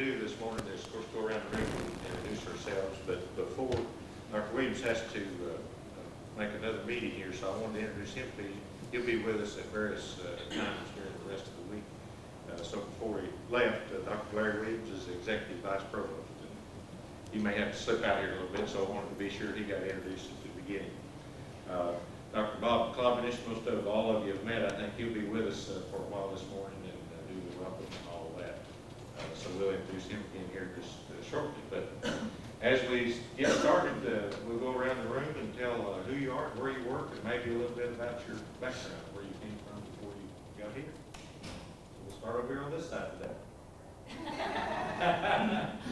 do this morning is, of course, go around the room and introduce ourselves, but before Dr. Williams has to make another meeting here, so I wanted to introduce him to you. He'll be with us at various times during the rest of the week. So before he left, Dr. Larry Williams is the Executive Vice Provost. And he may have to slip out here a little bit, so I wanted to be sure he got introduced at the beginning. Dr. Bob Klobanish, most of all of you have met. I think he'll be with us for a while this morning and do the welcome and all of that. So we'll introduce him again here just shortly. But as we get started, we'll go around the room and tell who you are, where you work, and maybe a little bit about your background, where you came from before you got here. We'll start over here on this side today.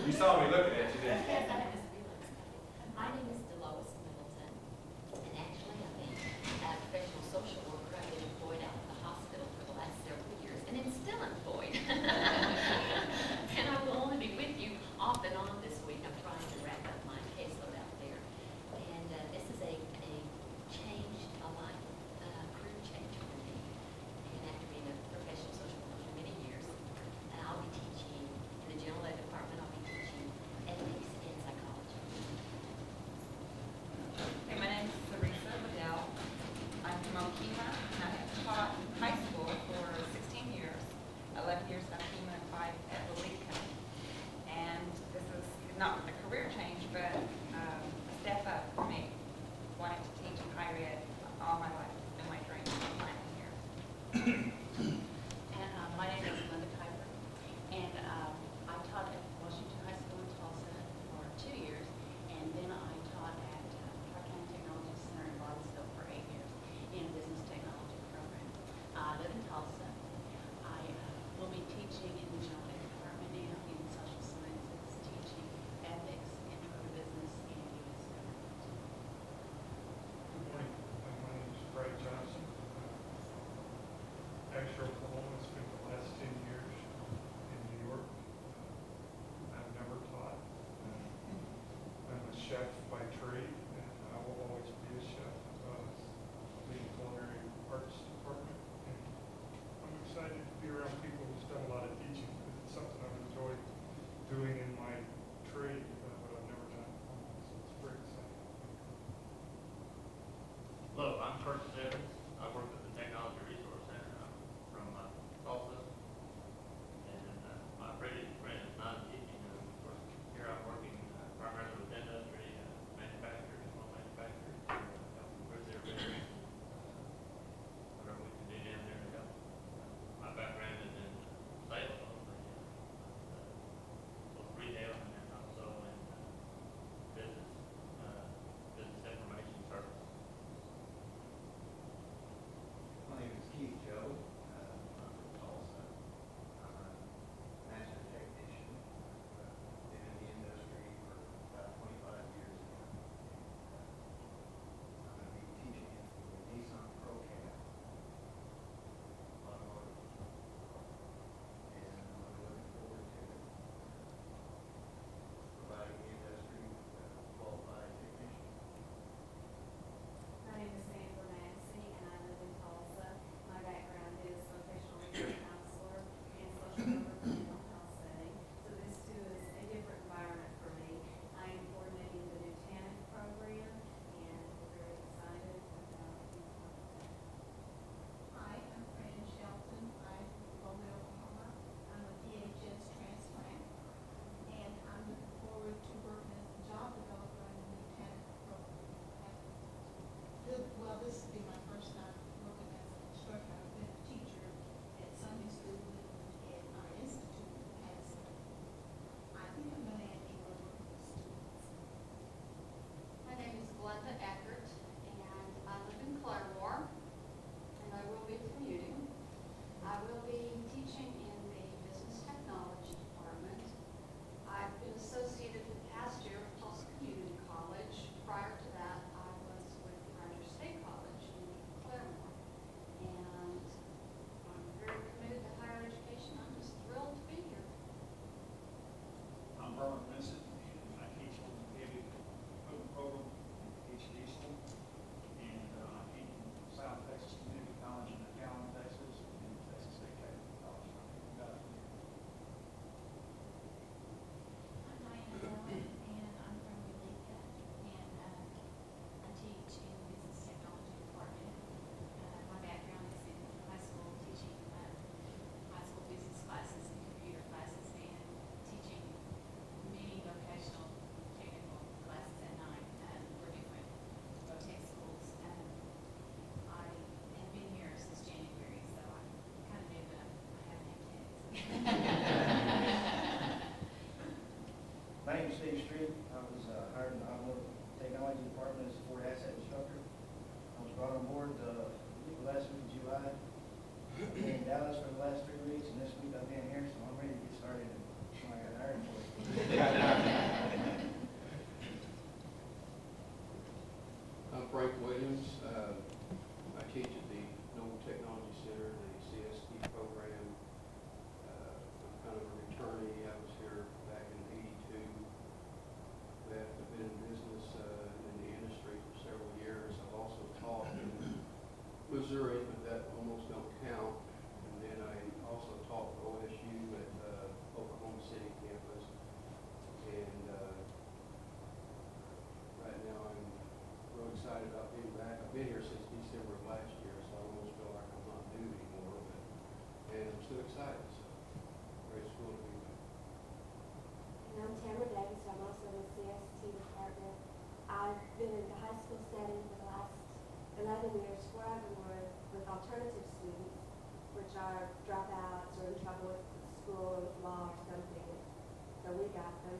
You saw me looking at you, didn't you? My name is Delois Middleton, and actually I've been a professional social worker. I've been employed out at the hospital for the last several years, and I'm still employed. And I will only be with you off and on this week. I'm trying to wrap up my caseload out there. And this is a change, a life career change for me. And after being a professional social worker for many years, I'll be teaching in the general ed department. I'll be teaching ethics and psychology. My name is Steve Street. I was hired in the automotive technology department as a Ford asset instructor. I was brought on board the last week of July. I've been in Dallas for the last 3 weeks, and this week I've been here, so I'm ready to get started when I got hired for it. I'm Frank Williams. I teach at the Noble Technology Center, the CST program. I'm kind of a returnee. I was here back in '82. I've been in business in the industry for several years. I've also taught in Missouri, but that almost don't count. And then I also taught for OSU at Oklahoma City campus. And right now I'm real excited about being back. I've been here since December of last year, so I almost feel like I'm not new anymore. And I'm still excited. So great school to be back. And I'm Tamara Davis. I'm also in the CST department. I've been in the high school setting for the last 11 years, 4 of them were with alternative students, which are dropouts or in trouble with school or with law or something. So we got them.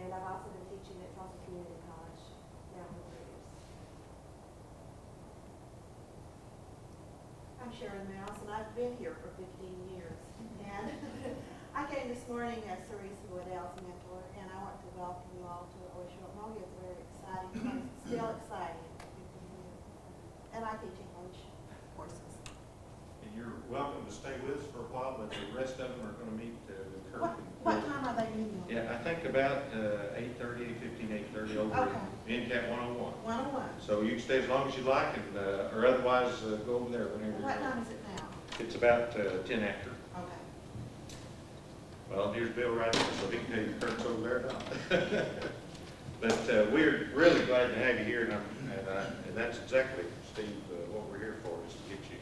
And I've also been teaching at Tulsa Community College now for 3 years. I'm Sharon Mouse, and I've been here for 15 years. And I came this morning as Teresa Waddell's mentor, and I want to welcome you all to OSU Okmulgee. It's a very exciting place. It's still exciting after 15 years. And I teach English courses. And you're welcome to stay with us for a while, but the rest of them are going to meet with Kirk. What time are they meeting? Yeah, I think about 8:30, 8:30 over Okay. in NCAT 101. 101. So you can stay as long as you like, and or otherwise go over there whenever you're What ready. time is it now? It's about 10 after. Okay. Well, here's Bill right there, so he can tell you Kurt's over there now. But we're really glad to have you here, and that's exactly, Steve, what we're here for, is to get you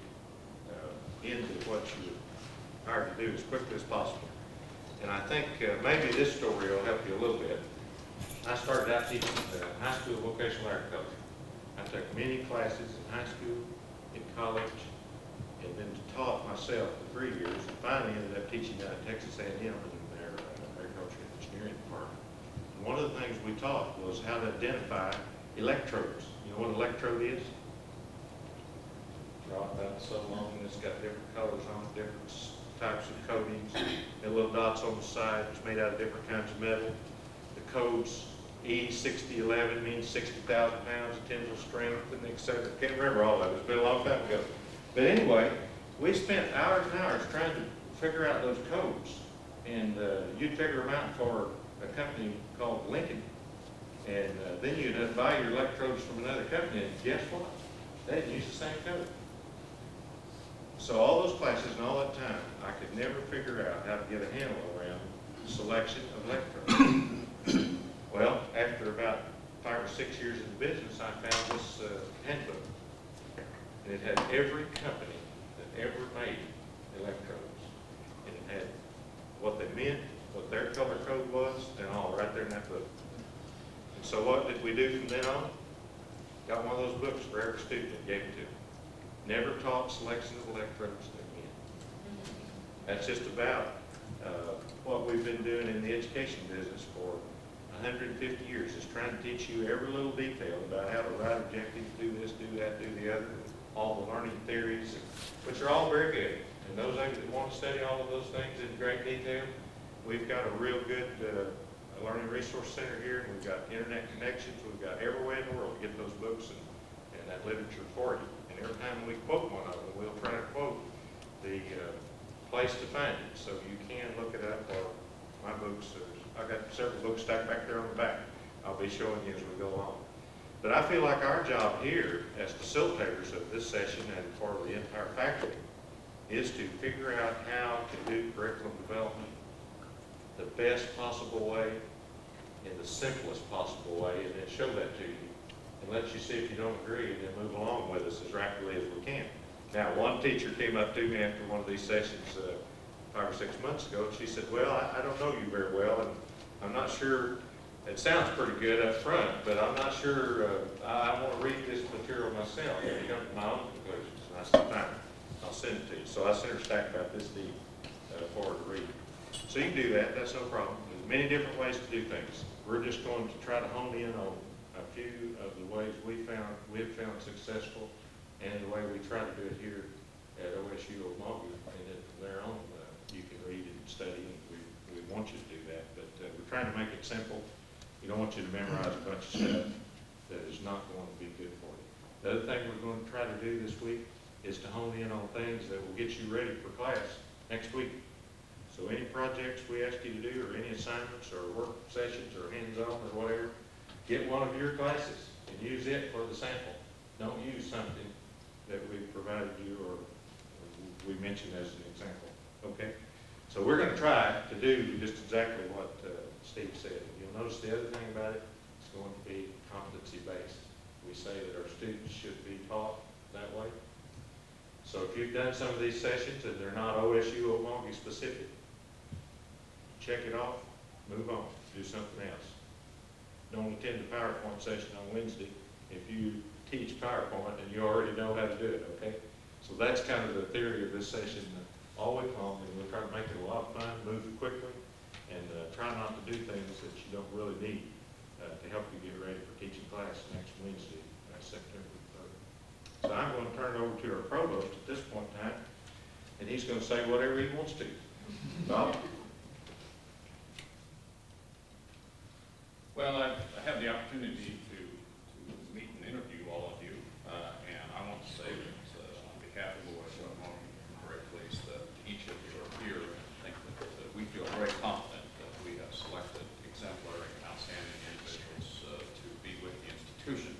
into what you're hired to do as quickly as possible. And I think maybe this story will help you a little bit. I started out teaching high school vocational agriculture. I took many classes in high school, in college, and then taught myself for 3 years, and finally ended up teaching down at Texas A&M in their agriculture and engineering department. And one of the things we taught was how to identify electrodes. You know what an electrode is? Right, about so long, and it's got different colors on it, different types of coatings, and little dots on the side. It's made out of different kinds of metal. The codes E6011 means 60,000 pounds of tensile strength, and et cetera. Can't remember all of it. It's been a long time ago. But anyway, we spent hours and hours trying to figure out those codes. And you'd figure them out for a company called Lincoln. And then you'd buy your electrodes from another company, and guess what? They didn't use the same code. So all those classes and all that time, I could never figure out how to get a handle around the selection of electrodes. Well, after about 5 or 6 years in the business, I found this handbook. And it had every company that ever made electrodes. And it had what they meant, what their color code was, and all right there in that book. And so what did we do from then on? Got one of those books for every student and gave it to them. Never taught selection of electrodes again. That's just about what we've been doing in the education business for 150 years, is trying to teach you every little detail about how to write objectives, do this, do that, do the other, all the learning theories, which are all very good. And those of you that want to study all of those things in great detail, we've got a real good learning resource center here, and we've got internet connections. We've got every way in the world to get those books and that literature for you. And every time we quote one of them, we'll try to quote the place to find it. So you can look it up, or my books, I've got several books stacked back there on the back. I'll be showing you as we go along. But I feel like our job here as facilitators of this session and for the entire faculty is to figure out how to do curriculum development the best possible way, in the simplest possible way, and then show that to you and let you see if you don't agree, and then move along with us as rapidly as we can. Now, one teacher came up to me after one of these sessions 5 or 6 months ago, and she said, well, I don't know you very well, and I'm not sure, it sounds pretty good up front, but I'm not sure I want to read this material myself and come to my own conclusions. And I said, fine, I'll send it to you. So I sent her a stack about this deep for her to read. So you can do that, that's no problem. many different ways to do things. We're just going to try to hone in on a few of the ways we've found successful, and the way we try to do it here at OSU Okmulgee. And then from there on, you can read and study, and we want you to do that. But we're trying to make it simple. We don't want you to memorize a bunch of stuff that is not going to be good for you. The other thing we're going to try to do this week is to hone in on things that will get you ready for class next week. So any projects we ask you to do, or any assignments, or work sessions, or hands-on, or whatever, get one of your classes and use it for the sample. Don't use something that we provided you or we mentioned as an example, okay? So we're going to try to do just exactly what Steve said. You'll notice the other thing about it, it's going to be competency-based. We say that our students should be taught that way. So if you've done some of these sessions and they're not OSU Okmulgee specific, check it off, move on, do something else. Don't attend the PowerPoint session on Wednesday if you teach PowerPoint and you already know how to do it, okay? So that's kind of the theory of this session all week long, and we'll try to make it a lot of fun, move it quickly, and try not to do things that you don't really need to help you get ready for teaching class next Wednesday, September 3rd. So I'm going to turn it over to our provost at this point in time, and he's going to say whatever he wants to. Bob? Well, I have the opportunity to meet and interview all of you, and I want to say that on behalf of OSU Okmulgee, I'm very pleased that each of you are here, and I think that we feel very confident that we have selected exemplary and outstanding individuals to be with the institution.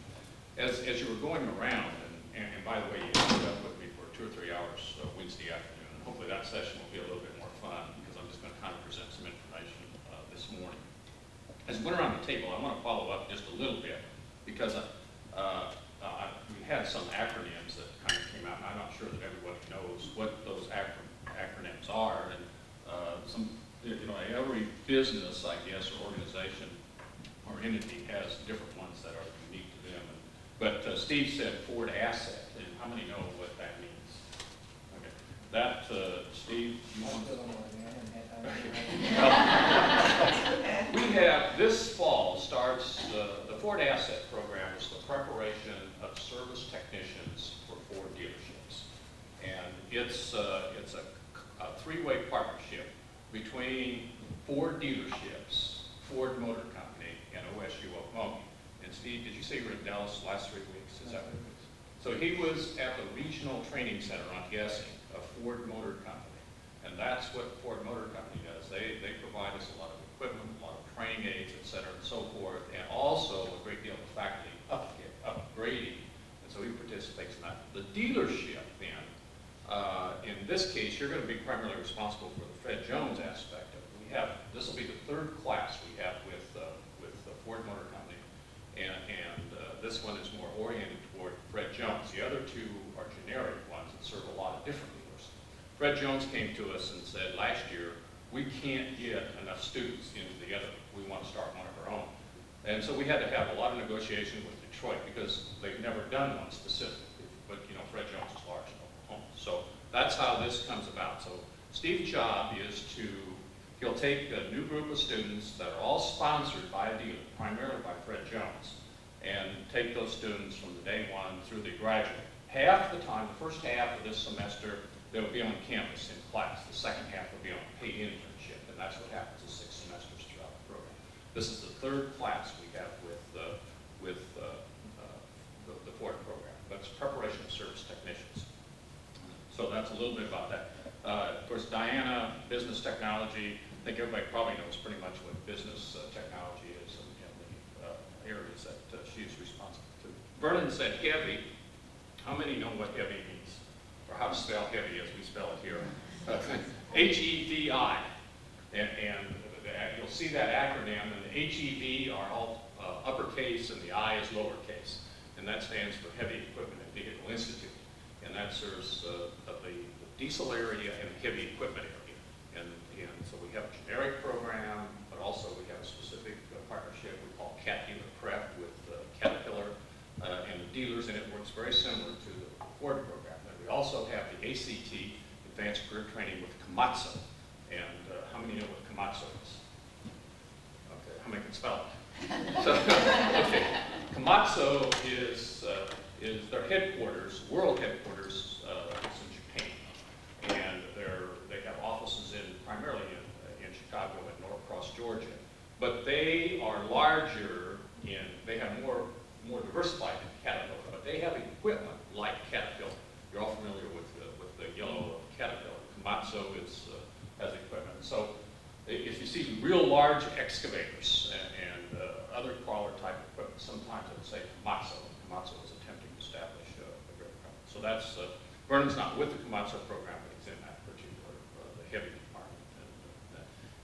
As you were going around, and by the way, you ended up with me for 2 or 3 hours Wednesday afternoon, and hopefully that session will be a little bit more fun, because I'm just going to kind of present some information this morning. As we went around the table, I want to follow up just a little bit, because we had some acronyms that kind of came out, and I'm not sure that everybody knows what those acronyms are. And every business, I guess, or organization or entity has different ones that are unique to them. But Steve said Ford Asset, and how many know what that means? Okay, that Steve, you want to? We have, this fall starts, the Ford Asset Program is the preparation of service technicians for Ford dealerships. And it's a three-way partnership between Ford dealerships, Ford Motor Company, and OSU Okmulgee. And Steve, did you say you were in Dallas the last 3 weeks? Is that what it is? So he was at the Regional Training Center, I'm guessing, of Ford Motor Company. And that's what Ford Motor Company does. They provide us a lot of equipment, a lot of training aids, et cetera, and so forth, and also a great deal of faculty upgrading. And so he participates in that. The dealership, then, in this case, you're going to be primarily responsible for the Fred Jones aspect of it. This will be the 3rd class we have with the Ford Motor Company, and this one is more oriented toward Fred Jones. The other 2 are generic ones that serve a lot of different dealers. Fred Jones came to us and said last year, we can't get enough students into the other. We want to start one of our own. And so we had to have a lot of negotiation with Detroit, because they've never done one specifically. But Fred Jones is large in Oklahoma. So that's how this comes about. So Steve's job is he'll take a new group of students that are all sponsored by a dealer, primarily by Fred Jones, and take those students from the day 1 through the graduate. Half the time, the first half of this semester, they will be on campus in class. The second half will be on a paid internship, and that's what happens the 6 semesters throughout the program. This is the 3rd class we have with the Ford program. That's preparation of service technicians. So that's a little bit about that. Of course, Diana, business technology. I think everybody probably knows pretty much what business technology is in the areas that she's responsible to. Vernon said heavy. How many know what heavy means? Or how to spell heavy as we spell it here? H-E-V-I. And you'll see that acronym, and the H-E-V are all uppercase and the I is lowercase. And that stands for Heavy Equipment and Vehicle Institute. And that serves the diesel area and the heavy equipment area. And so we have a generic program, but also we have a specific partnership we call Cat Dealer Prep with Caterpillar and the dealers, and it works very similar to the Ford program. And we also have the ACT, Advanced Career Training with Komatsu. And how many know what Komatsu is? can spell it. So, okay, Komatsu is their headquarters, world headquarters, is in Japan, and they have offices primarily in Chicago and Norcross, Georgia. But they are larger they have more diversified than Caterpillar, but they have equipment like Caterpillar. You're all familiar with the yellow Caterpillar. Komatsu has equipment. So if you see real large excavators and other crawler type equipment, sometimes it will say Komatsu. Komatsu is attempting to establish a great company. So that's, Vernon's not with the Komatsu program, but he's in that particular, the heavy department.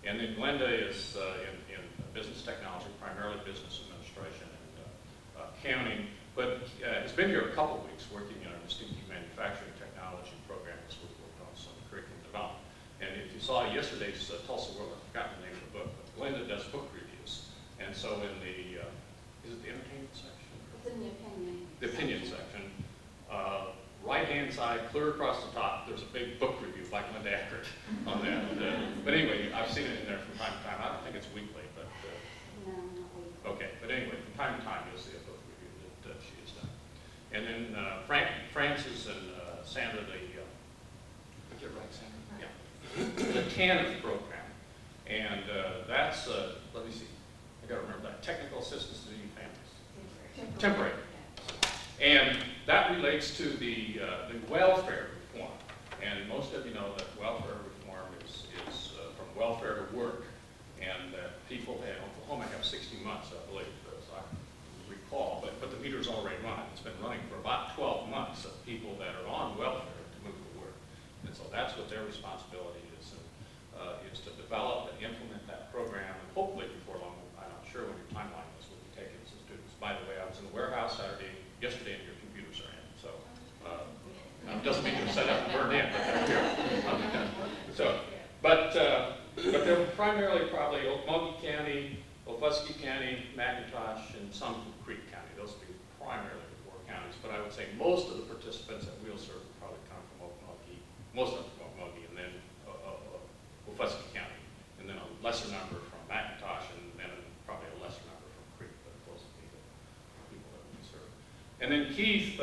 And then Glenda is in business technology, primarily business administration and accounting, but has been here a couple of weeks working in our distinctive manufacturing technology program as we've worked on some curriculum development. And if you saw yesterday's Tulsa World, I forgot the name of the book, but Glenda does book reviews. And so in the, is it the entertainment section? It's in the opinion. The opinion section. Right-hand side, clear across the top, there's a big book review by Glenda Eckert on that. But anyway, I've seen it in there from time to time. I don't think it's weekly, but No, not weekly. okay. But anyway, from time to time, you'll see a book review that she has done. And then Francis and Sandra, I get it right, Sandra? Yeah. The TANF program. And that's, let me see, I got to remember that, technical assistance to needy families. Temporary. And that relates to the welfare reform. And most of you know that welfare reform is from welfare to work. And that people in Oklahoma have 60 months, I believe, as I recall. But the meter's already running. It's been running for about 12 months of people that are on welfare to move to work. And so that's what their responsibility is to develop and implement that program. And hopefully before long, I'm not sure when your timeline is, we'll be taking some students. By the way, I was in the warehouse yesterday, and your computers are in. So it doesn't mean you're set up and burned in, but they're here. So, but they're primarily probably Okmulgee County, Okmulgee County, McIntosh, and some from Creek County. Those would be primarily the 4 counties. But I would say most of the participants that we'll serve will probably come from Okmulgee, most of them from Okmulgee, and then Okmulgee County, and then a lesser number from McIntosh, and then probably a lesser number from Creek, but those would be the people that we serve. And then Keith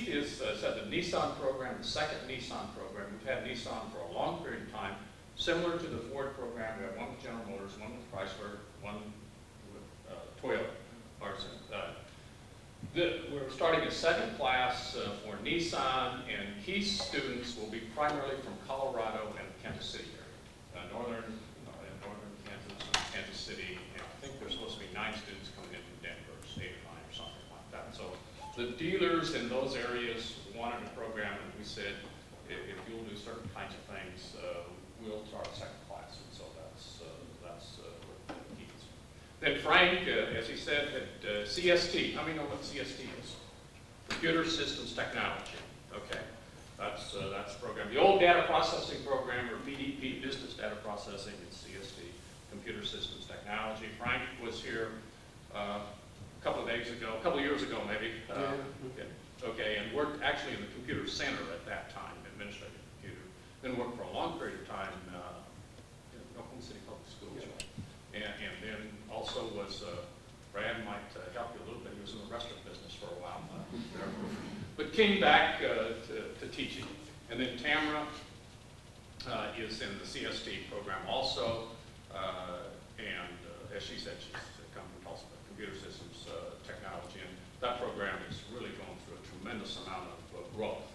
is said the Nissan program, the second Nissan program. We've had Nissan for a long period of time, similar to the Ford program. We have one with General Motors, one with Chrysler, one with Toyota. We're starting a second class for Nissan, and Keith's students will be primarily from Colorado and the Kansas City area, northern Kansas, Kansas City. And I think there's supposed to be 9 students coming in from Denver, 8 or 9 or something like that. So the dealers in those areas wanted a program, and we said, if you'll do certain kinds of things, we'll start a second class. And so that's what Keith is. Then Frank, as he said, had CST. How many know what CST is? Computer Systems Technology. Okay, that's the program. The old data processing program, or BDP, Business Data Processing, is CST, Computer Systems Technology. Frank was here a couple of years ago maybe. Okay, and worked actually in the computer center at that time, administrative computer. Then worked for a long period of time in Oklahoma City Public Schools. Right? And then also was, Brad might help you a little bit, he was in the restaurant business for a while. But came back to teaching. And then Tamara is in the CST program also. And as she said, she's come from Tulsa, Computer Systems Technology. And that program is really going through a tremendous amount of growth.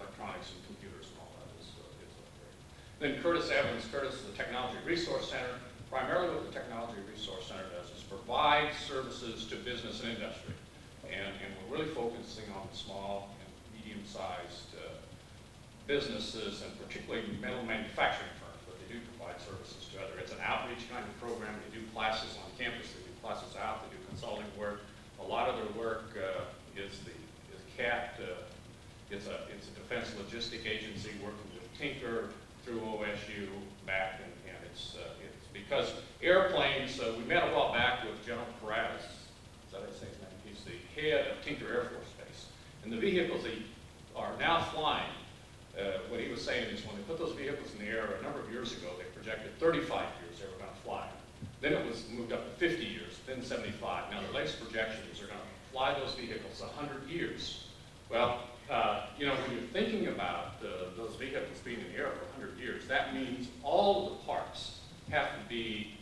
Electronics and computers and all that is great. Then Curtis Evans. Curtis is the Technology Resource Center. Primarily what the Technology Resource Center does is provide services to business and industry. And we're really focusing on the small and medium-sized businesses, and particularly metal manufacturing firms, but they do provide services to others. It's an outreach kind of program. They do classes on campus, they do classes out, they do consulting work. A lot of their work is CAT. It's a defense logistic agency working with Tinker through OSU back, and it's because airplanes, we met a while back with General Paratus, is that how I say his name? He's the head of Tinker Air Force Base. And the vehicles they are now flying, what he was saying is when they put those vehicles in the air a number of years ago, they projected 35 years they were going to fly. Then it was moved up to 50 years, then 75. Now the latest projections are going to fly those vehicles 100 years. Well, you know, when you're thinking about those vehicles being in the air for 100 years, that means all of the parts have to be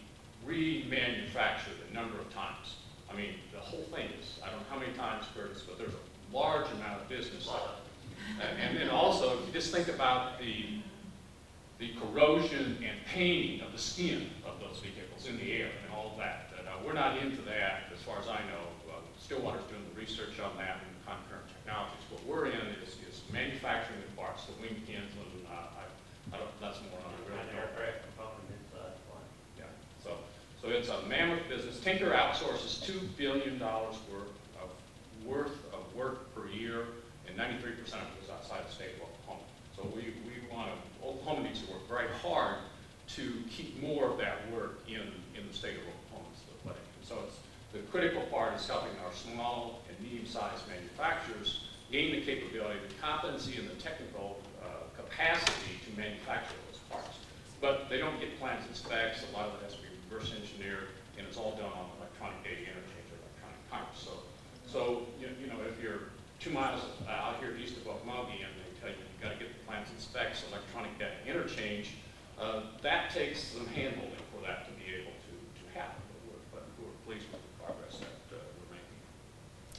remanufactured a number of times. I mean, the whole thing is, I don't know how many times, Curtis, but there's a large amount of business. And then also, if you just think about the corrosion and painting of the skin of those vehicles in the air and all of that. We're not into that, as far as I know. Stillwater's doing the research on that and concurrent technologies. What we're in is manufacturing the parts, the wing pins, and I don't, that's more on the real aircraft component inside. Yeah, so it's a mammoth business. Tinker outsources $2 billion worth of work per year, and 93% of it is outside the state of Oklahoma. So we want to, Oklahoma needs to work very hard to keep more of that work in the state of Oklahoma. So it's, the critical part is helping our small and medium-sized manufacturers gain the capability, the competency, and the technical capacity to manufacture those parts. But they don't get plans and specs. A lot of it has to be reverse engineered, and it's all done on electronic data interchange or electronic commerce. So you know, if you're 2 miles out here east of Okmulgee and they tell you you've got to get the plans and specs, electronic data interchange, that takes some handholding for that to be able to happen. But we're pleased with the progress that we're making.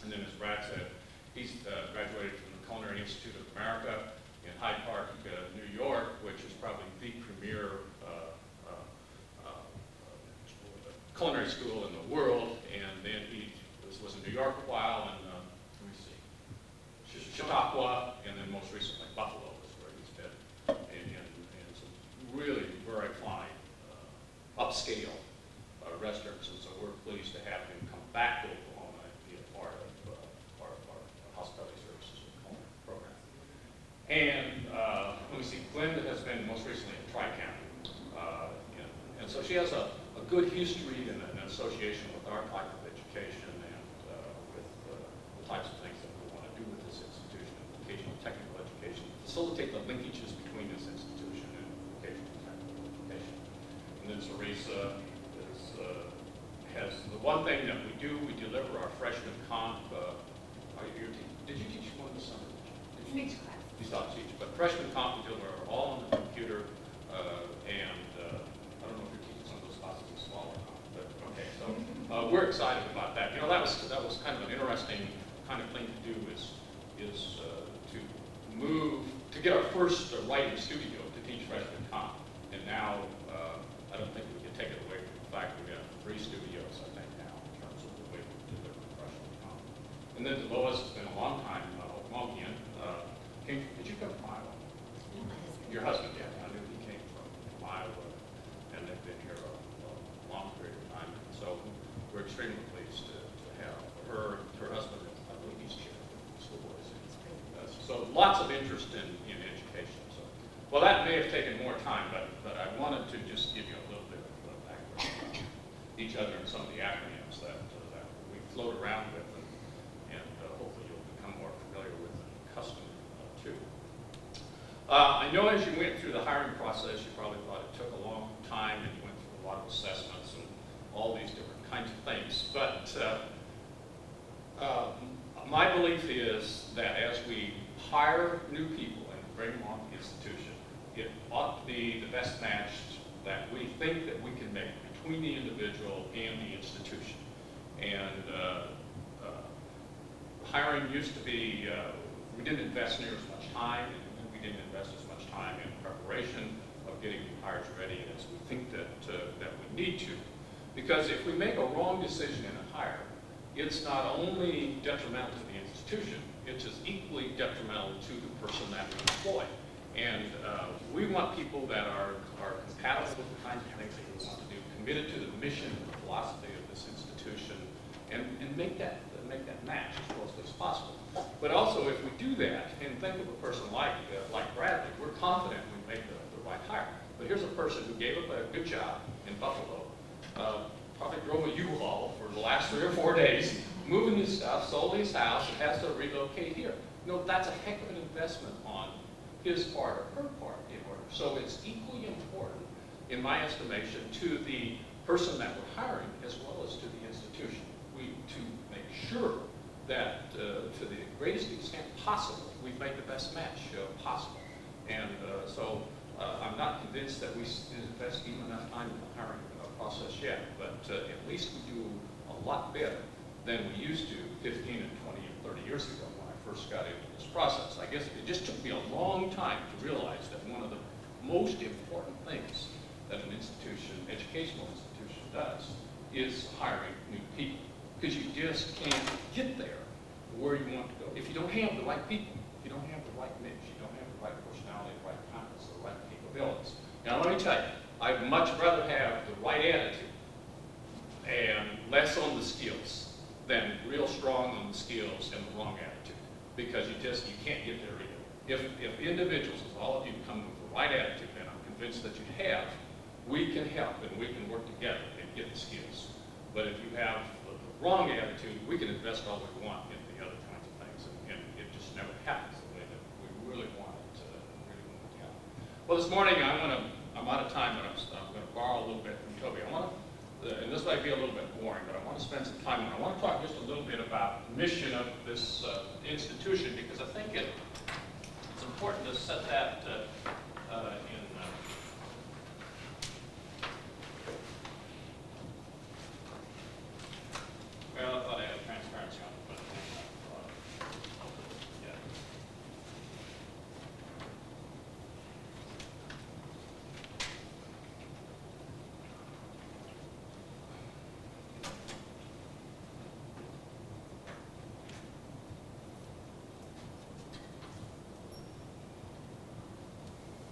And then, as Brad said, he's graduated from the Culinary Institute of America in Hyde Park, New York, which is probably the premier culinary school in the world. And then he was in New York a while, and let me see, Chautauqua, and then most recently Buffalo is where he's been, and some really very fine upscale restaurants. And so we're pleased to have him come back to Oklahoma and be a part of our hospitality services and culinary program. And let me see, Glenda has been most recently at Tri-County, and so she has a good history and an association with our type of education and with the types of things that we want to do with this institution, vocational technical education, facilitate the linkages between this institution and vocational technical education. And then Teresa has the one thing that we do, we deliver our freshman comp. Did you teach one this summer? Speech class. You stopped teaching, but freshman comp we deliver all on the computer, and I don't know if you're teaching some of those classes as well or not, but okay, so we're excited about that. You know, that was kind of an interesting kind of thing to do is to move, to get our first writing studio to teach freshman comp, and now I don't think we can take it away from the fact that we have 3 studios, I think, now in terms of the way we deliver freshman comp. And then Lois has been a long time Okmulgeean. Did you come from Iowa? No, my husband. Your husband, yeah, I knew he came from Iowa, and they've been here a long period of time. So we're extremely pleased to have her husband, I believe he's chair of the school board. So lots of interest in education. So, well, that may have taken more time, but I wanted to just give you a little bit of background about each other and some of the acronyms that we float around with, and hopefully you'll become more familiar with and accustomed to. I know as you went through the hiring process, you probably thought it took a long time, and you went through a lot of assessments and all these different kinds of things. But my belief is that as we hire new people and bring them on the institution, it ought to be the best match that we think that we can make between the individual and the institution. And hiring used to be, we didn't invest near as much time, and we didn't invest as much time in preparation of getting new hires ready as we think that we need to. Because if we make a wrong decision in a hire, it's not only detrimental to the institution, it's as equally detrimental to the person that we employ. And we want people that are compatible with the kinds of things that we want to do, committed to the mission and the philosophy of this institution, and make that match as closely as possible. But also, if we do that, and think of a person like Bradley, we're confident we make the right hire. But here's a person who gave up a good job in Buffalo, probably drove a U-Haul for the last 3 or 4 days, moving his stuff, sold his house, and has to relocate here. No, that's a heck of an investment on his part or her part in order. So it's equally important, in my estimation, to the person that we're possible. We've made the best match possible. And so I'm not convinced that we invest even enough time in the hiring process yet, but at least we do a lot better than we used to 15 and 20 and 30 years ago when I first got into this process. I guess it just took me a long time to realize that one of the most important things that an institution, educational institution, does is hiring new people. Because you just can't get there where you want to go if you don't have the right people, if you don't have the right mix, you don't have the right personality, the right competence, the right capabilities. Now let me tell you, I'd much rather have the right attitude and less on the skills than real strong on the skills and the wrong attitude. Because you can't get there either. If individuals, as all of you, come with the right attitude, and I'm convinced that you have, we can help and we can work together and get the skills. But if you have the wrong attitude, we can invest all we want in the other kinds of things, and it just never happens the way that we really want it to happen. Well, this morning I'm out of time, but I'm going to borrow a little bit from Toby. And this might be a little bit boring, but I want to spend some time on it. I want to talk just a little bit about the mission of this institution, because I think it's important to set that in. Well, I thought I had transparency on it, but yeah.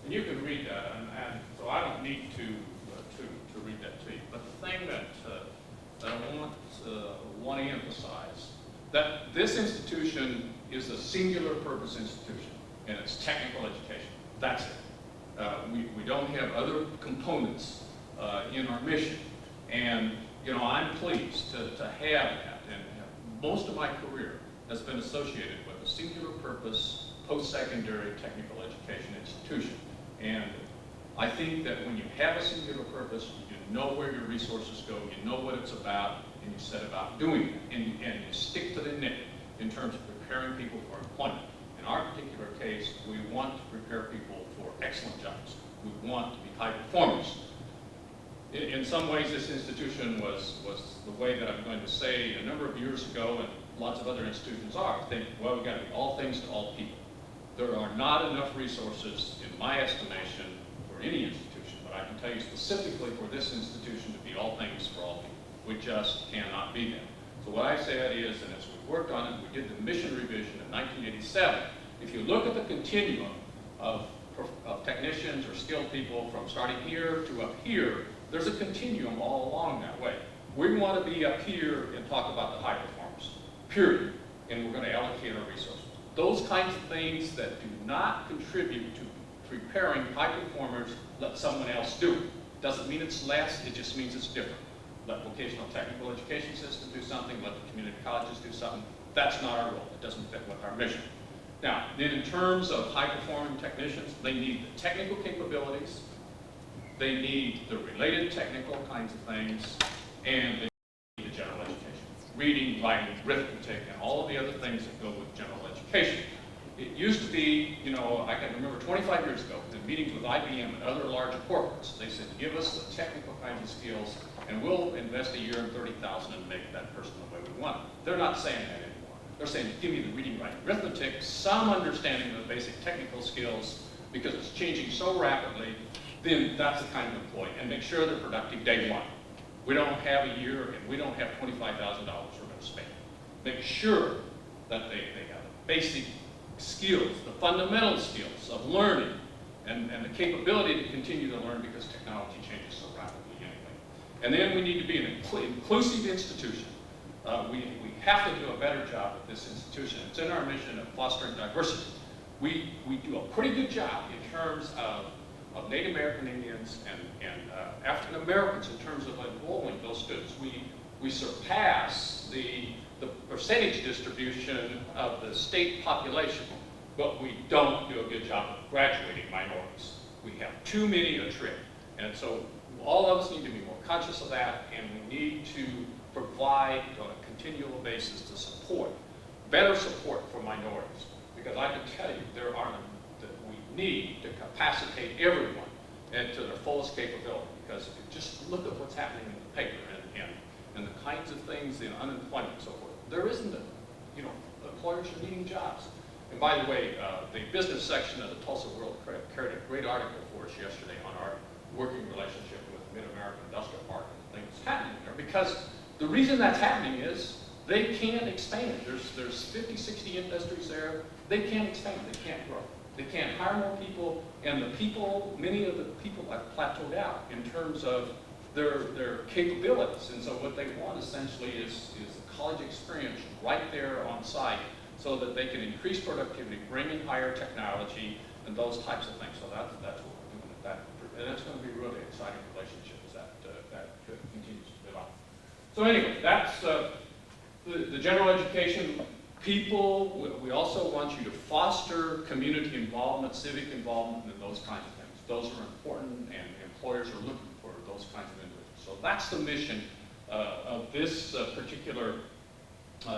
And you can read that, and so I don't need to read that to you. But the thing that I want to emphasize, that this institution is a singular purpose institution, and it's technical education. That's it. We don't have other components in our mission. And, you know, I'm pleased to have that. And most of my career has been associated with a singular purpose, post-secondary technical education institution. And I think that when you have a singular purpose, you know where your resources go, you know what it's about, and you set about doing it. And you stick to the knit in terms of preparing people for employment. In our particular case, we want to prepare people for excellent jobs. We want to be high performers. In some ways, this institution was the way that I'm going to say a number of years ago, and lots of other institutions are, think, well, we've got to be all things to all people. There are not enough resources, in my estimation, for any institution, but I can tell you specifically for this institution to be all things for all people. We just cannot be there. So what I said is, and as we worked on it, we did the mission revision in 1987. If you look at the continuum of technicians or skilled people from starting here to up here, there's a continuum all along that way. We want to be up here and talk about the high performers, period. And we're going to allocate our resources. Those kinds of things that do not contribute to preparing high performers, let someone else do it. Doesn't mean it's less, it just means it's different. Let vocational technical education system do something, let the community colleges do something. That's not our role. It doesn't fit with our mission. Now, then in terms of high-performing technicians, they need the technical capabilities, they need the related technical kinds of things, and they need the general education. Reading, writing, arithmetic, and all of the other things that go with general education. It used to be, you know, I can remember 25 years ago, in meetings with IBM and other large corporates, they said, give us the technical kinds of skills, and we'll invest a year in $30,000 and make that person the way we want. They're not saying that anymore. They're saying, give me the reading, writing, arithmetic, some understanding of the basic technical skills, because it's changing so rapidly, then that's the kind of employee, and make sure they're productive day one. We don't have a year, and we don't have $25,000 we're going to spend. Make sure that they have the basic skills, the fundamental skills of learning, and the capability to continue to learn because technology changes so rapidly anyway. And then we need to be an inclusive institution. We have to do a better job at this institution. It's in our mission of fostering diversity. We do a pretty good job in terms of Native American Indians and African Americans in terms of enrolling those students. We surpass the percentage distribution of the state population, but we don't do a good job of graduating minorities. We have too many a trip. And so all of us need to be more conscious of that, and we need to provide on a continual basis to support, better support for minorities. because I can tell you there are that we need to capacitate everyone and to their fullest capability. Because if you just look at what's happening in the paper and the kinds of things, unemployment and so forth, there isn't employers are needing jobs. And by the way, the business section of the Tulsa World carried a great article for us yesterday on our working relationship with the Mid-American Industrial Park and things happening there. Because the reason that's happening is they can't expand. There's 50, 60 industries there. They can't expand. They can't grow. They can't hire more people, and many of the people have plateaued out in terms of their capabilities. And so what they want essentially is a college experience right there on site so that they can increase productivity, bring in higher technology, and those types of things. So that's what we're doing at that. And it's going to be a really exciting relationship as that continues to develop. So anyway, that's the general education. People, we also want you to foster community involvement, civic involvement, and those kinds of things. Those are important, and employers are looking for those kinds of individuals. So that's the mission of this particular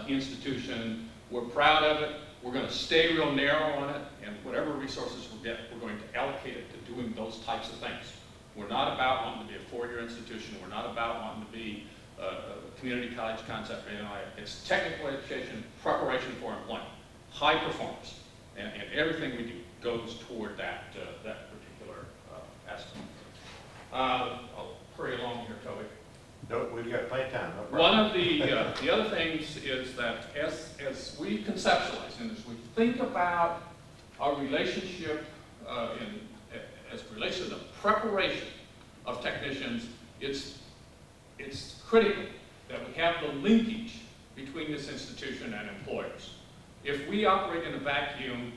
institution. We're proud of it. We're going to stay real narrow on it, and whatever resources we get, we're going to allocate it to doing those types of things. We're not about wanting to be a four-year institution. We're not about wanting to be a community college concept or anything like that. It's technical education, preparation for employment, high performance, and everything we do goes toward that particular aspect. I'll hurry along here, Toby. No, we've got plenty of time. No problem. One of the other things is that as we conceptualize and as we think about our relationship as it relates to the preparation of technicians, it's critical that we have the linkage between this institution and employers. If we operate in a vacuum,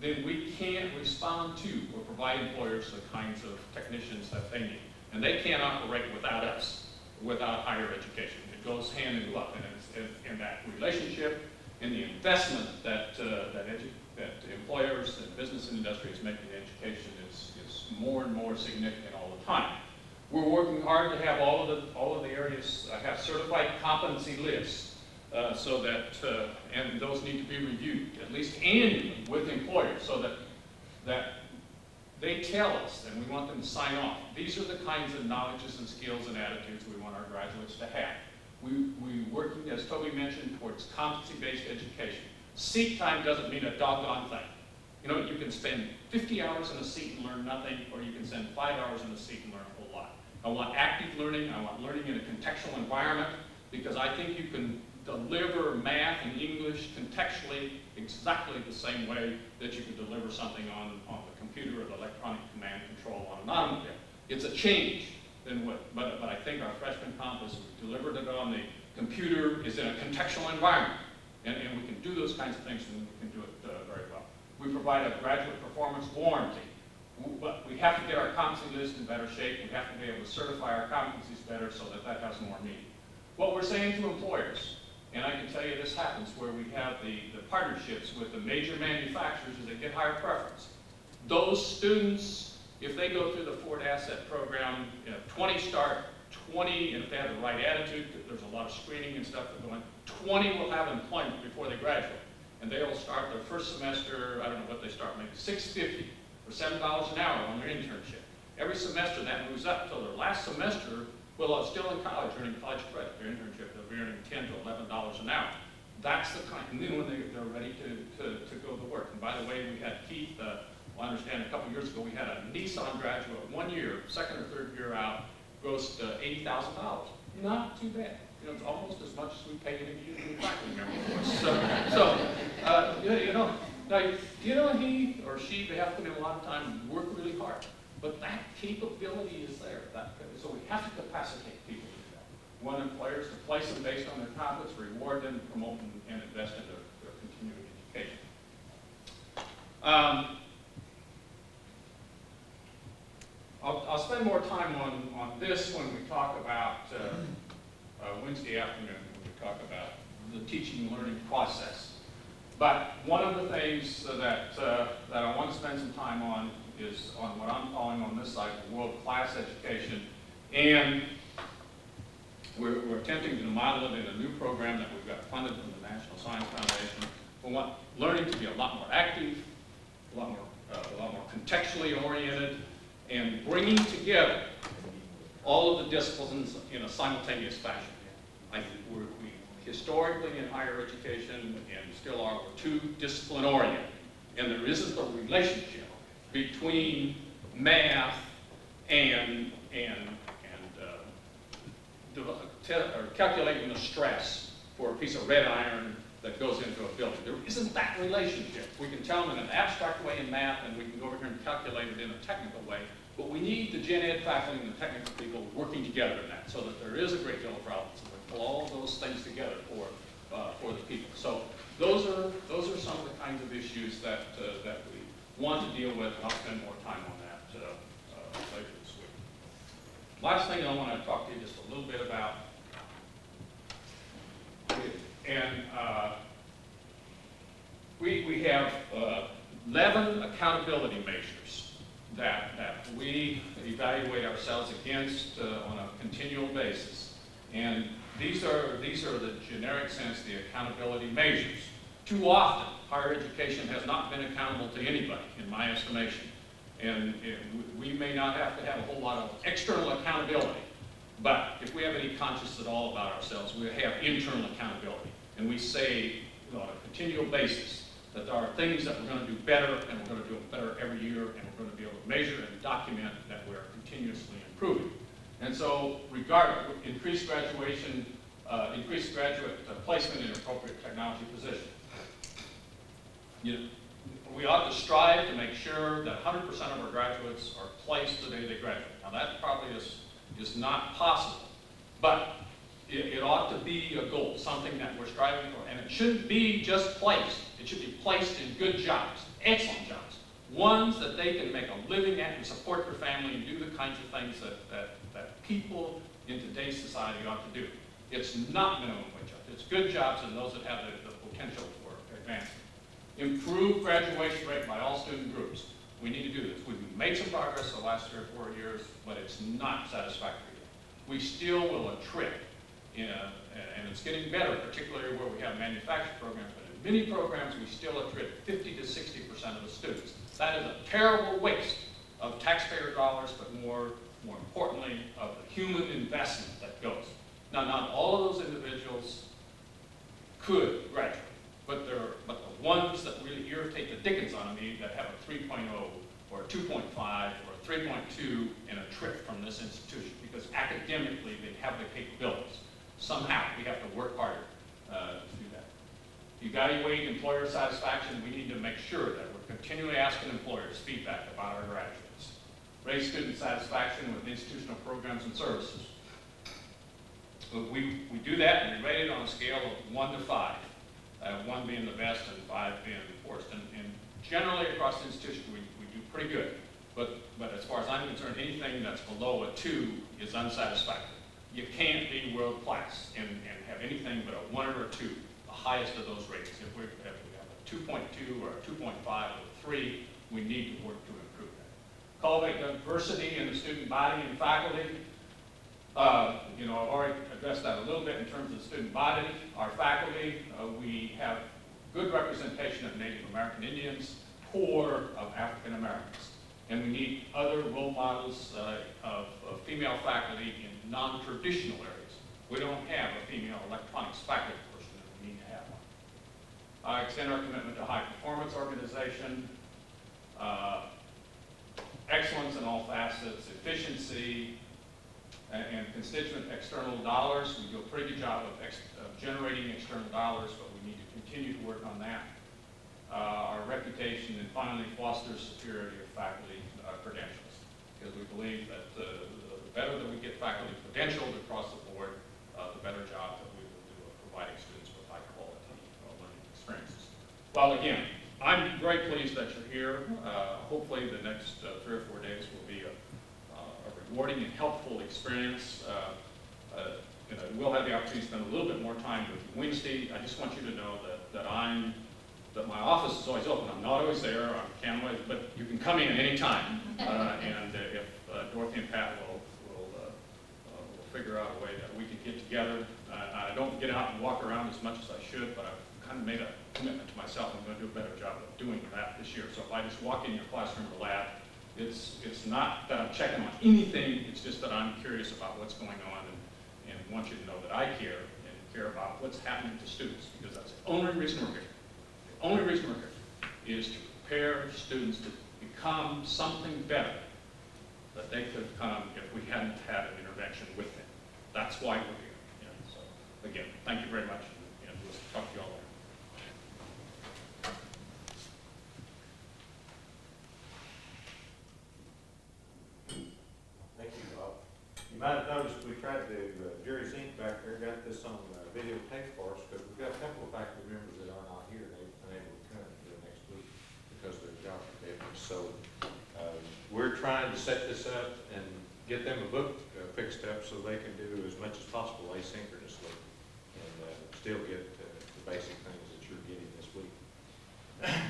then we can't respond to or provide employers the kinds of technicians that they need. And they can't operate without us, without higher education. It goes hand in glove, and it's in that relationship, in the investment that employers and business and industry is making in education is more and more significant all the time. We're working hard to have all of the areas have certified competency lists, so that and those need to be reviewed at least annually with employers, so that they tell us, and we want them to sign off. These are the kinds of knowledges and skills and attitudes we want our graduates to have. We're working, as Toby mentioned, towards competency-based education. Seat time doesn't mean a doggone thing. You know, you can spend 50 hours in a seat and learn nothing, or you can spend 5 hours in a seat and learn a whole lot. I want active learning. I want learning in a contextual environment, because I think you can deliver math and English contextually exactly the same way that you can deliver something on the computer or the electronic command control on an automobile. It's a change than but I think our freshman compass, we delivered it on the computer, is in a contextual environment. And we can do those kinds of things, and we can do it very well. We provide a graduate performance warranty. But we have to get our competency list in better shape. We have to be able to certify our competencies better so that has more meaning. What we're saying to employers, and I can tell you this happens where we have the partnerships with the major manufacturers as they get higher preference. Those students, if they go through the Ford Asset Program, 20 start, 20, and if they have the right attitude, there's a lot of screening and stuff that go on, 20 will have employment before they graduate. And they will start their first semester, I don't know what they start, maybe $6.50 or $7 an hour on their internship. Every semester that moves up until their last semester, well, still in college, earning college credit, their internship, they'll be earning $10 to $11 an hour. That's the kind, and then when they're ready to go to work. And by the way, we had Keith, I understand a couple years ago, we had a Nissan graduate, 1 year, second or third year out, grossed $80,000. Not too bad. You know, it's almost as much as we pay in a union faculty member for us. He or she, they have to put in a lot of time and work really hard. But that capability is there. So we have to capacitate people to do that. We want employers to place them based on their competence, reward them, promote them, and invest in their continuing education. I'll spend more time on this when we talk about Wednesday afternoon, when we talk about the teaching and learning process. But one of the things that I want to spend some time on is on what I'm calling on this side world-class education. And we're attempting to model it in a new program that we've got funded from the National Science Foundation We want learning to be a lot more active, a lot more contextually oriented, and bringing together all of the disciplines in a simultaneous fashion. I think we historically in higher education, and still are, we're too discipline oriented, and there isn't a relationship between math and calculating the stress for a piece of red iron that goes into a building. There isn't that relationship. We can tell them in an abstract way in math, and we can go over here and calculate it in a technical way, but we need the gen ed faculty and the technical people working together in that, so that there is a great deal of relevance. We pull all those things together for the people. So those are some of the kinds of issues that we want to deal with, and I'll spend more time on that later this week. Last thing I want to talk to you just a little bit about, and we have 11 accountability measures that we evaluate ourselves against on a continual basis. And these are the generic sense, the accountability measures. Too often, higher education has not been accountable to anybody, in my estimation. And we may not have to have a whole lot of external accountability, but if we have any conscience at all about ourselves, we have internal accountability. And we say on a continual basis that there are things that we're going to do better, and we're going to do it better every year, and we're going to be able to measure and document that we're continuously improving. And so, increased graduate placement in appropriate technology positions. We ought to strive to make sure that 100% of our graduates are placed the day they graduate. Now that probably is not possible, but it ought to be a goal, something that we're striving for. And it shouldn't be just placed. It should be placed in good jobs, excellent jobs, ones that they can make a living at and support their family and do the kinds of things that people in today's society ought to do. It's not minimum wage jobs. It's good jobs and those that have the potential for advancement. Improve graduation rate by all student groups. We need to do this. We've made some progress the last 3 or 4 years, but it's not satisfactory yet. We still will attrit, and it's getting better, particularly where we have manufacturing programs, but in many programs we still attrit 50 to 60% of the students. That is a terrible waste of taxpayer dollars, but more importantly, of the human investment that goes. Now, not all of those individuals could graduate, but the ones that really irritate the dickens on me that have a 3.0 or a 2.5 or a 3.2 and a trip from this institution, because academically they have the capabilities. Somehow we have to work harder to do that. Evaluate employer satisfaction. We need to make sure that we're continually asking employers feedback about our graduates. Raise student satisfaction with institutional programs and services. We do that and we rate it on a scale of 1 to 5. 1 being the best and 5 being the worst. And generally across the institution we do pretty good. But as far as I'm concerned, anything that's below a 2 is unsatisfactory. You can't be world class and have anything but a 1 or a 2, the highest of those ratings. If we have a 2.2 or a 2.5 or a 3, we need to work to improve that. Cultivate diversity in the student body and faculty. I've already addressed that a little bit in terms of the student body. Our faculty, we have good representation of Native American Indians, poor of African Americans. And we need other role models of female faculty in non-traditional areas. We don't have a female electronics faculty person, and we need to have one. Extend our commitment to high performance organization, excellence in all facets, efficiency, and constituent external dollars. We do a pretty good job of generating external dollars, but we need to continue to work on that. Our reputation, and finally, fosters superiority of faculty credentials, because we believe that the better that we get faculty credentialed across the board, the better job that we will do of providing students with high quality learning experiences. Well, again, I'm very pleased that you're here. Hopefully the next 3 or 4 days will be a rewarding and helpful experience. We'll have the opportunity to spend a little bit more time with you Wednesday. I just want you to know that my office is always open. I'm not always there, I can't always, but you can come in any time. And if Dorothy and Pat will figure out a way that we can get together. I don't get out and walk around as much as I should, but I've kind of made a commitment to myself, I'm gonna do a better job of doing that this year. So if I just walk in your classroom or lab, it's not that I'm checking on anything, it's just that I'm curious about what's going on and want you to know that I care and care about what's happening to students, because that's the only reason we're here. The only reason we're here is to prepare students to become something better that they could become if we hadn't had an intervention with them. That's why we're here. You know, so again, thank you very much, and we'll talk to you all later. Thank you, Bob. You might have noticed we tried to, Jerry Zink back there got this on videotape for us, because we've got a couple of faculty members that are not here, and they've been able to come next week because of their job commitments. So we're trying to set this up and get them a book fixed up so they can do as much as possible asynchronously and still get the basic things that you're getting this week.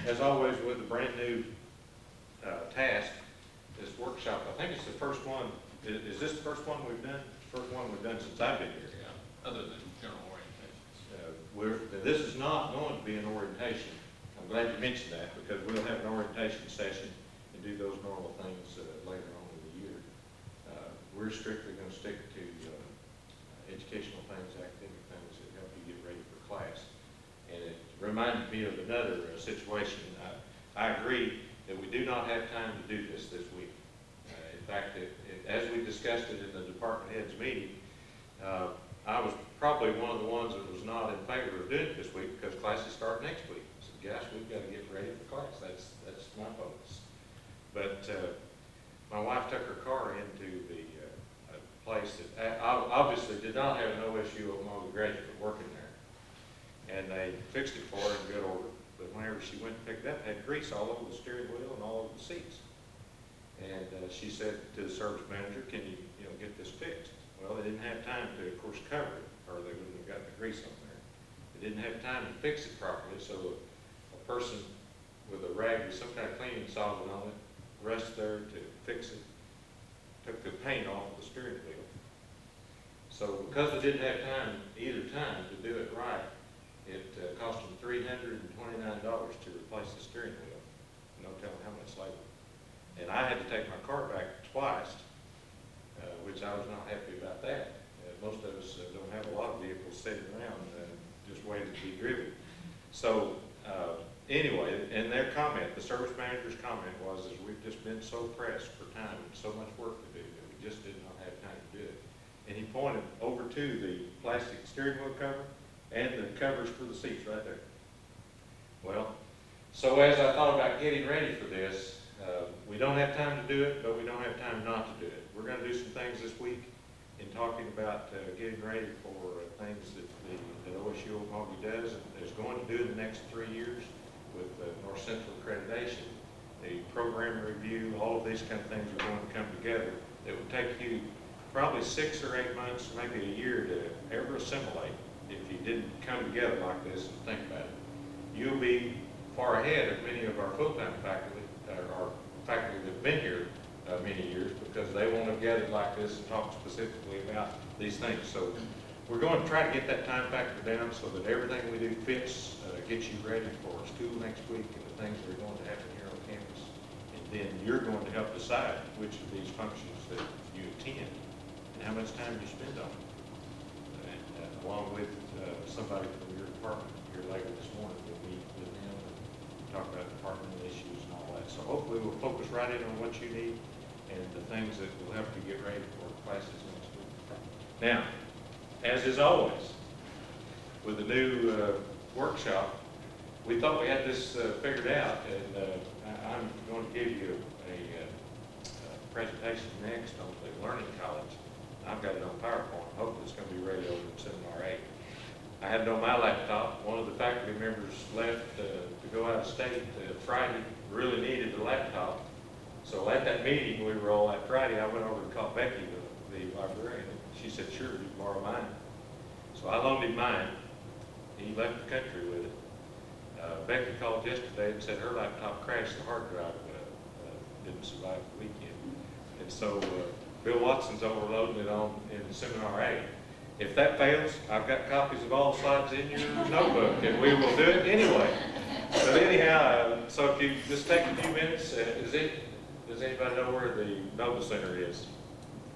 As always, with a brand new task, this workshop, I think it's the first one. Is this the first one we've done? First one we've done since I've been here. Yeah, other than general orientation. This is not going to be an orientation. I'm glad you mentioned that, because we'll have an orientation session and do those normal things later on in the year. We're strictly going to stick to educational things, academic things that help you get ready for class. And it reminded me of another situation. I agree that we do not have time to do this week. In fact, as we discussed it in the department heads meeting, I was probably one of the ones that was not in favor of doing it this week, because classes start next week. I said, gosh, we've got to get ready for class. That's my focus. But my wife took her car into the place that obviously did not have an OSU Okmulgee graduate working there. And they fixed it for her in good order. But whenever she went to pick it up, it had grease all over the steering wheel and all over the seats. And she said to the service manager, can you get this fixed? Well, they didn't have time to, of course, cover it, or they wouldn't have got the grease on there. They didn't have time to fix it properly, so a person with a rag with some kind of cleaning solvent on it rushed there to fix it, took the paint off the steering wheel. So because they didn't have time either time to do it right, it cost them $329 to replace the steering wheel. No telling how much later. And I had to take my car back twice, which I was not happy about that. Most of us don't have a lot of vehicles sitting around just waiting to be driven. So anyway, and their comment, the service manager's comment was, is we've just been so pressed for time and so much work to do that we just did not have time to do it. And he pointed over to the plastic steering wheel cover and the covers for the seats right there. Well, so as I thought about getting ready for this, we don't have time to do it, but we don't have time not to do it. We're going to do some things this week in talking about getting ready for things that OSU Okmulgee does and is going to do in the next 3 years with North Central accreditation, the program review, all of these kind of things are going to come together that would take you probably 6 or 8 months, maybe a year to ever assimilate if you didn't come together like this and think about it. You'll be far ahead of many of our full-time faculty, our faculty that have been here many years, because they won't have gathered like this and talked specifically about these things. So we're going to try to get that time factor down so that everything we do fits, gets you ready for school next week and the things that are going to happen here on campus. And then you're going to help decide which of these functions that you attend and how much time you spend on them. And along with somebody from your department here later this morning, we'll meet with them and talk about departmental issues and all that. So hopefully we'll focus right in on what you need and the things that will help you get ready for classes next week. Now, as is always, with the new workshop, we thought we had this figured out, and I'm going to give you a presentation next on the Learning College. I've got it on PowerPoint. Hopefully it's going to be ready over in Seminar 8. I had it on my laptop. One of the faculty members left to go out of state Friday, really needed the laptop. So at that meeting we were all at Friday, I went over and called Becky, the librarian. She said, sure, you can borrow mine. So I loaned him mine. He left the country with it. Becky called yesterday and said her laptop crashed, the hard drive didn't survive the weekend. And so Bill Watson's overloading it in Seminar 8. If that fails, I've got copies of all the slides in your notebook, and we will do it anyway. But anyhow, so if you just take a few minutes, does anybody know where the Nova Center is?